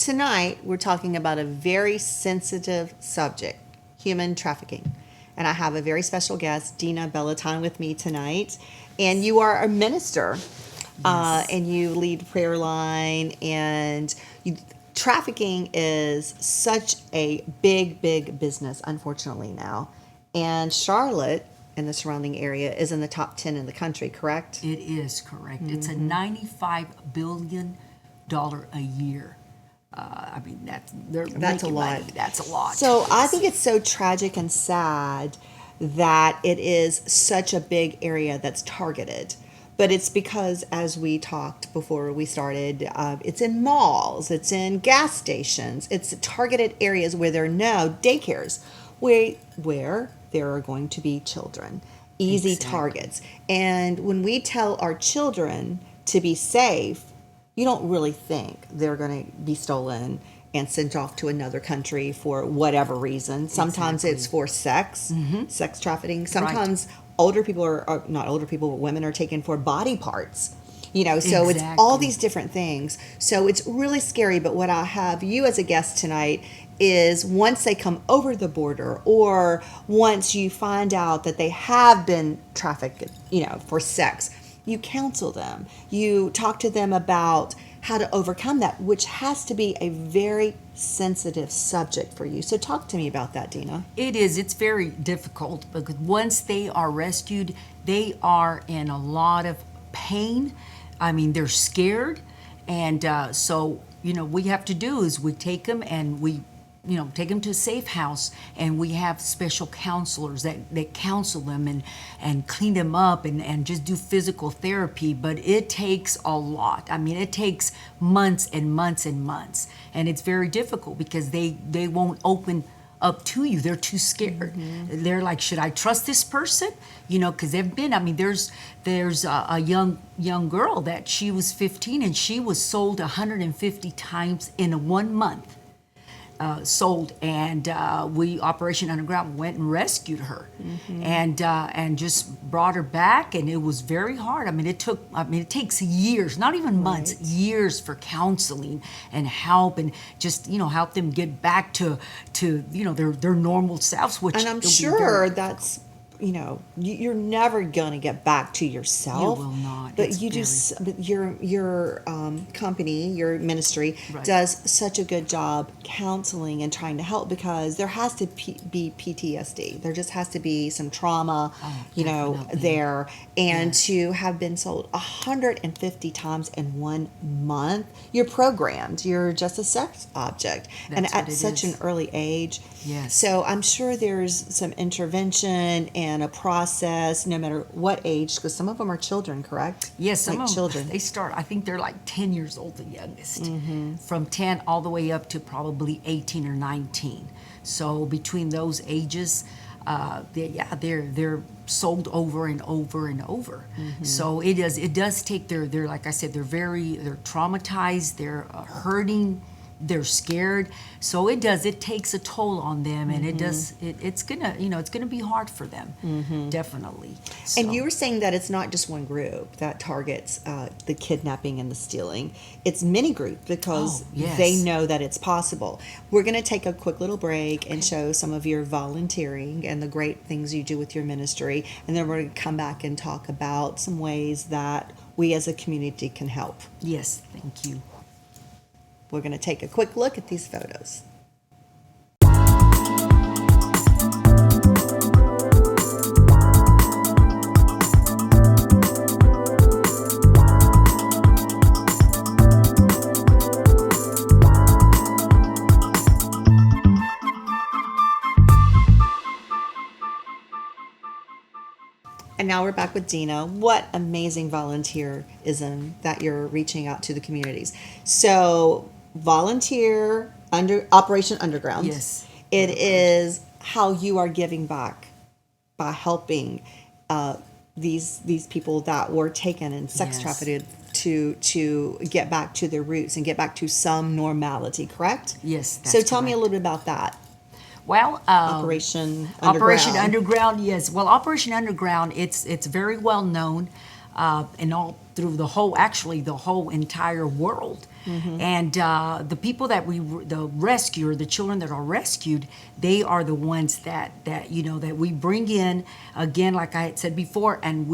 tonight we're talking about a very sensitive subject, human trafficking. And I have a very special guest, Dina Beltran, with me tonight. And you are a minister, and you lead prayer line. And trafficking is such a big, big business, unfortunately, now. And Charlotte and the surrounding area is in the top 10 in the country, correct? It is correct. It's a $95 billion a year. I mean, that's a lot. Money. That's a lot. So I think it's so tragic and sad that it is such a big area that's targeted. But it's because, as we talked before we started, it's in malls, it's in gas stations, it's targeted areas where there are no daycares, where there are going to be children, easy targets. And when we tell our children to be safe, you don't really think they're going to be stolen and sent off to another country for whatever reason. Sometimes it's for sex trafficking. Sometimes older people are not older people, but women are taken for body parts. So it's all these different things. So it's really scary. But what I have you as a guest tonight is once they come over the border, or once you find out that they have been trafficked, for sex, you counsel them. You talk to them about how to overcome that, which has to be a very sensitive subject for you. So talk to me about that, Dina. It is. It's very difficult because once they are rescued, they are in a lot of pain. I mean, they're scared. And so we have to do is we take them and we take them to a safe house, and we have special counselors that counsel them and clean them up and just do physical therapy. But it takes a lot. I mean, it takes months and months and months. And it's very difficult because they won't open up to you. They're too scared. They're like, should I trust this person? Because they've been, there's a young girl that she was 15 and she was sold 150 times in 1 month. Sold, and we Operation Underground went and rescued her, and just brought her back, and it was very hard. It takes years, not even months, years for counseling and help, and just help them get back to their normal selves. Which, and I'm sure that's you're never gonna get back to yourself. You will not. But but your company, your ministry, does such a good job counseling and trying to help, because there has to be PTSD. There just has to be some trauma, there. And to have been sold 150 times in 1 month, you're programmed. You're just a sex object, and at such an early age. Yes. So I'm sure there's some intervention and a process, no matter what age, because some of them are children, correct? Yes, some of them, children. They start, I think they're like 10 years old, the youngest, from 10 all the way up to probably 18 or 19. So between those ages, they're sold over and over and over. So it does take their like I said, they're traumatized, they're hurting. They're scared, so it takes a toll on them, and it's gonna be hard for them, definitely. So. And you were saying that it's not just one group that targets the kidnapping and the stealing. It's many groups, because they know that it's possible. We're going to take a quick little break and show some of your volunteering and the great things you do with your ministry, and then we're going to come back and talk about some ways that we as a community can help. Yes, thank you. We're going to take a quick look at these photos. And now we're back with Dina. What amazing volunteerism that you're reaching out to the communities. So volunteer under Operation Underground. Yes. It is how you are giving back by helping these people that were taken and sex trafficked to get back to their roots and get back to some normality, correct? Yes. So tell me a little bit about that. Well, Operation Underground. Operation Underground, yes. Well, Operation Underground, it's very well known. and all through the whole entire world. And the people that the rescue, the children that are rescued, they are the ones that that we bring in again, like I had said before, and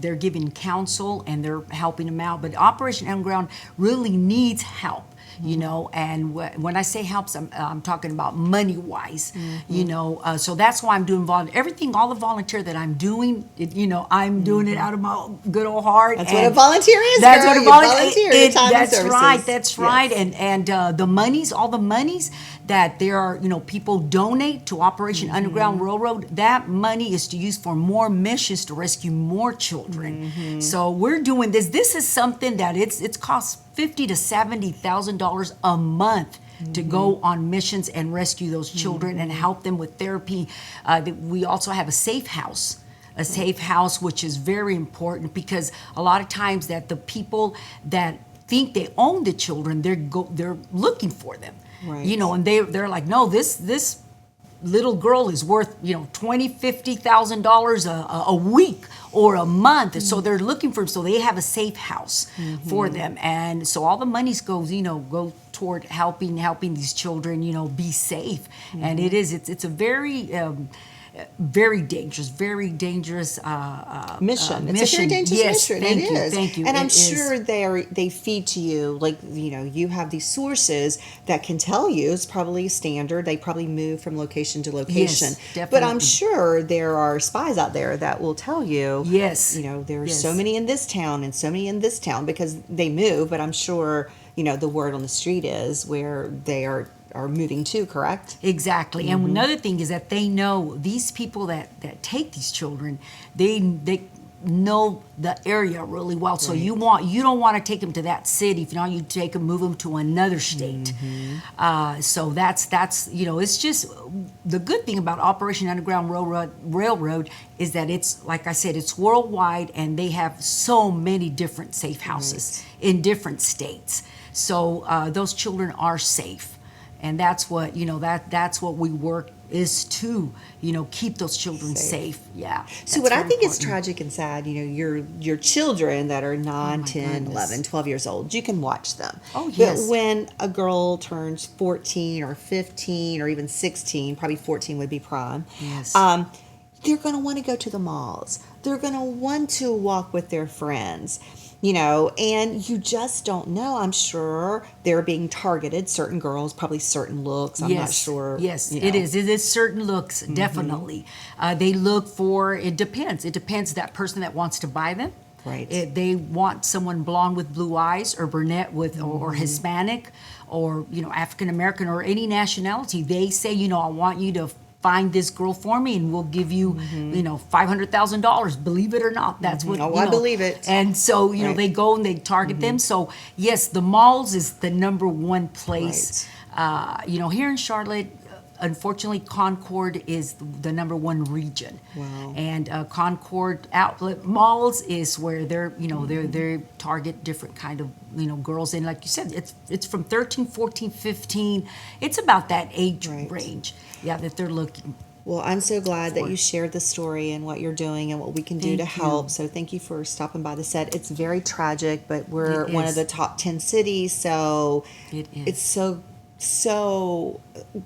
they're giving counsel and they're helping them out. But Operation Underground really needs help. And when I say helps, I'm talking about money wise, so that's why I'm doing everything, all the volunteer that I'm doing, I'm doing it out of my good old heart. That's what a volunteer is, That's girl. what a You volunteer volunteer, time and That's services. right, that's right. Yes. And all the monies that there are, people donate to Operation Underground Railroad, that money is to use for more missions to rescue more children. So we're doing this. This is something that it's cost $50,000 to $70,000 a month to go on missions and rescue those children and help them with therapy. We also have a safe house. Which is very important, because a lot of times that the people that think they own the children, they're looking for them. Right. And they're like, no, this little girl is worth $20,000-$50,000 a week or a month. So they're looking for them. So they have a safe house for them, and so all the monies go toward helping these children be safe. And it's a very dangerous mission. It's a very dangerous mission. Thank you. And I'm sure they feed to you, like, you have these sources that can tell you it's probably standard. They probably move from location to location. Yes, definitely. But I'm sure there are spies out there that will tell you, there's so many in this town and so many in this town, because they move. But I'm sure, the word on the street is where they are moving to, correct? Exactly. And another thing is that they know these people that take these children, they know the area really well. So you don't want to take them to that city. If you take them, move them to another state. So that's it's just the good thing about Operation Underground Railroad is that it's, like I said, it's worldwide, and they have so many different safe houses in different states. So those children are safe. And that's what that's what we work is to keep those children safe. Yeah. So what I think is tragic and sad, your children that are 9, 10, 11, 12 years old, you can watch them. Oh, yes. But when a girl turns 14 or 15 or even 16, probably 14 would be prime. Yes. They're going to want to go to the malls. They're going to want to walk with their friends. And you just don't know. I'm sure they're being targeted, certain girls, probably certain looks. I'm not sure. Yes, it is. It is certain looks, definitely. They look for, it depends. It depends that person that wants to buy them. Right. They want someone blonde with blue eyes, or brunette with, or Hispanic, or, African American, or any nationality. They say, I want you to find this girl for me, and we'll give you, $500,000. Believe it or not, that's what. I believe it. And so, they go and they target them. So yes, the malls is the number one place. Here in Charlotte, unfortunately, Concord is the number one region. Wow. And Concord outlet malls is where they're, they target different kind of, girls. And like you said, it's from 13, 14, 15. It's about that age range. Yeah, that they're looking. Well, I'm so glad that you shared the story and what you're doing and what we can do to help. So thank you for stopping by the set. It's very tragic, but we're one of the top 10 cities, so it's so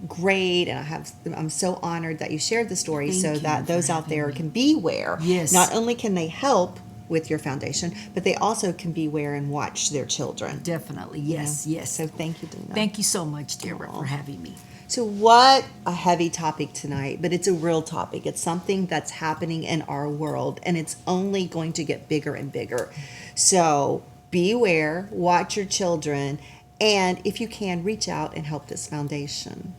great, and I'm so honored that you shared the story, so that those out there can be aware. Yes. Not only can they help with your foundation, but they also can be aware and watch their children. Definitely, yes, yes. So thank you, Dina. Thank you so much, Deborah, for having me. So what a heavy topic tonight, but it's a real topic. It's something that's happening in our world, and it's only going to get bigger and bigger. So be aware, watch your children, and if you can, reach out and help this foundation.